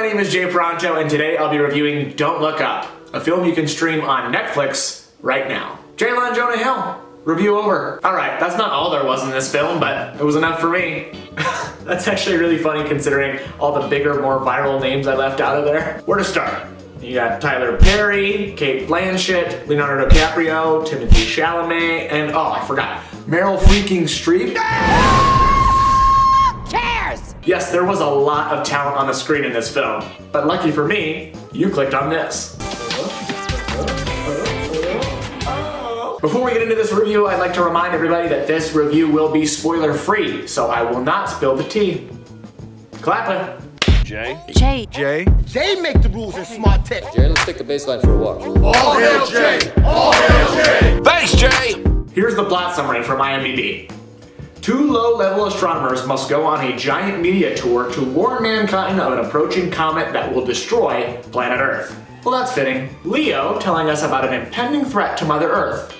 my name is Jay Parenteau, and today I'll be reviewing Don't Look Up, a film you can stream on Netflix right now. Jayla and Jonah Hill, review over. Alright, that's not all there was in this film, but it was enough for me. That's actually really funny considering all the bigger, more viral names I left out of there. Where to start? You got Tyler Perry, Cate Blanchett, Leonardo DiCaprio, Timothy Chalamet, and oh, I forgot, Meryl freaking Streep. Cheers! Yes, there was a lot of talent on the screen in this film, but lucky for me, you clicked on this. Before we get into this review, I'd like to remind everybody that this review will be spoiler-free, so I will not spill the tea. Clap it. Jay. Jay make the rules in smart tech. Jay, let's take the baseline for a walk. All hail Jay! All hail Jay! Thanks, Jay. Here's the plot summary from IMDb. Two low-level astronomers must go on a giant media tour to warn mankind of an approaching comet that will destroy planet Earth. Well, that's fitting. Leo telling us about an impending threat to Mother Earth.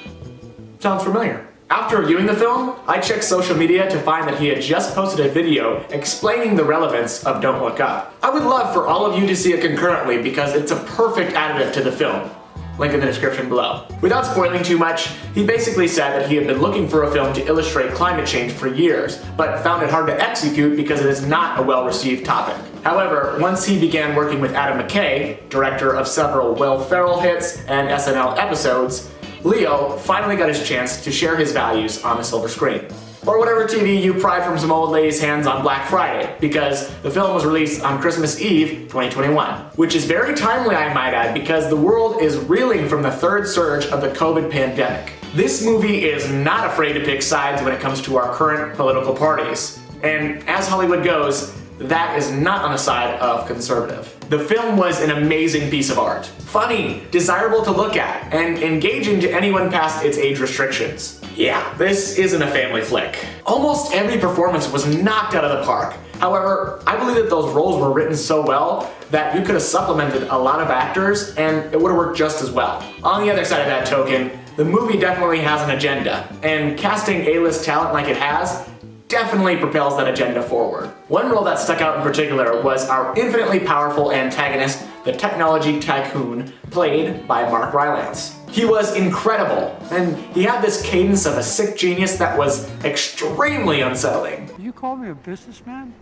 Sounds familiar. After viewing the film, I checked social media to find that he had just posted a video explaining the relevance of Don't Look Up. I would love for all of you to see it concurrently because it's a perfect additive to the film. Link in the description below. Without spoiling too much, he basically said that he had been looking for a film to illustrate climate change for years, but found it hard to execute because it is not a well-received topic. However, once he began working with Adam McKay, director of several Will Ferrell hits and SNL episodes, Leo finally got his chance to share his values on the silver screen. Or whatever TV you pried from some old lady's hands on Black Friday, because the film was released on Christmas Eve 2021. Which is very timely, I might add, because the world is reeling from the third surge of the COVID pandemic. This movie is not afraid to pick sides when it comes to our current political parties. And as Hollywood goes, that is not on the side of conservative. The film was an amazing piece of art. Funny, desirable to look at, and engaging to anyone past its age restrictions. Yeah, this isn't a family flick. Almost every performance was knocked out of the park. However, I believe that those roles were written so well that you could have supplemented a lot of actors and it would have worked just as well. On the other side of that token, the movie definitely has an agenda, and casting A-list talent like it has definitely propels that agenda forward. One role that stuck out in particular was our infinitely powerful antagonist, the technology tycoon, played by Mark Rylance. He was incredible, and he had this cadence of a sick genius that was extremely unsettling. You call me a businessman?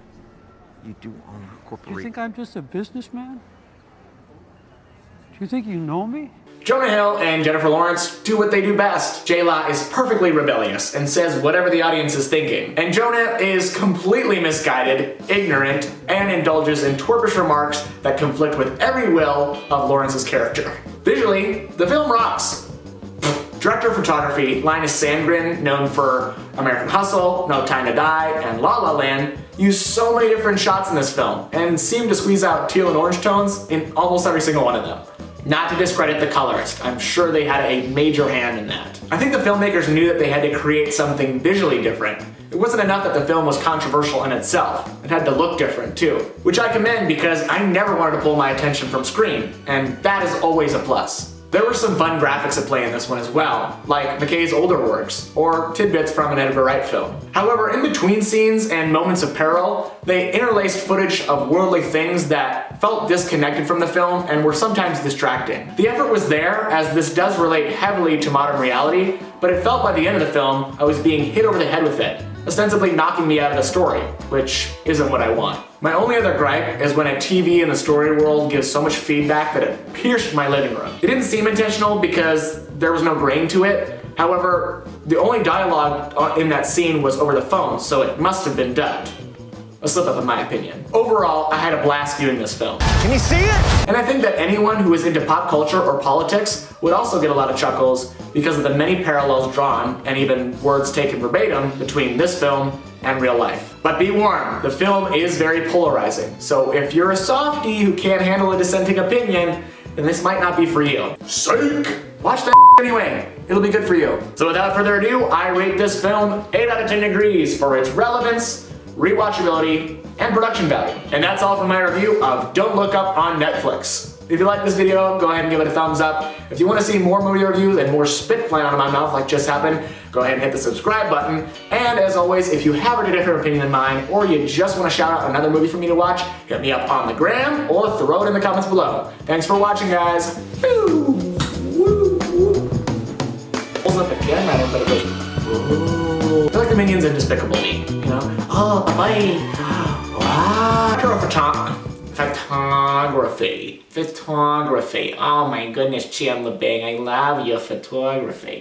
You do own a Do you corporation. think I'm just a businessman? Do you think you know me? Jonah Hill and Jennifer Lawrence do what they do best. J-Law is perfectly rebellious and says whatever the audience is thinking. And Jonah is completely misguided, ignorant, and indulges in twerpish remarks that conflict with every will of Lawrence's character. Visually, the film rocks. Director of photography, Linus Sandgren, known for American Hustle, No Time to Die, and La La Land, used so many different shots in this film and seemed to squeeze out teal and orange tones in almost every single one of them. Not to discredit the colorist, I'm sure they had a major hand in that. I think the filmmakers knew that they had to create something visually different. It wasn't enough that the film was controversial in itself, it had to look different too. Which I commend because I never wanted to pull my attention from screen, and that is always a plus. There were some fun graphics at play in this one as well, like McKay's older works, or tidbits from an Edgar Wright film. However, in between scenes and moments of peril, they interlaced footage of worldly things that felt disconnected from the film and were sometimes distracting. The effort was there, as this does relate heavily to modern reality, but it felt by the end of the film I was being hit over the head with it, ostensibly knocking me out of the story, which isn't what I want. My only other gripe is when a TV in the story world gives so much feedback that it pierced my living room. It didn't seem intentional because there was no grain to it. However, the only dialogue in that scene was over the phone, so it must have been dubbed. A slip up in my opinion. Overall, I had a blast viewing this film. Can you see it? And I think that anyone who is into pop culture or politics would also get a lot of chuckles because of the many parallels drawn and even words taken verbatim between this film and real life. But be warned, the film is very polarizing, so if you're a softie who can't handle a dissenting opinion, then this might not be for you. Psych! Watch that anyway, it'll be good for you. So without further ado, I rate this film 8 out of 10 degrees for its relevance, rewatchability, and production value. And that's all from my review of Don't Look Up on Netflix. If you like this video, go ahead and give it a thumbs up. If you want to see more movie reviews and more spit flying out of my mouth like just happened, go ahead and hit the subscribe button. And as always, if you have a different opinion than mine, or you just want to shout out another movie for me to watch, hit me up on the gram or throw it in the comments below. Thanks for watching, guys. Woo! Woo! Woo! Pulls up again, man, but it goes, whoa. I feel like the Minions in Despicable Me, you know? Oh, bye. Wow. Photography. Oh my goodness, Chandler Bing, I love your photography.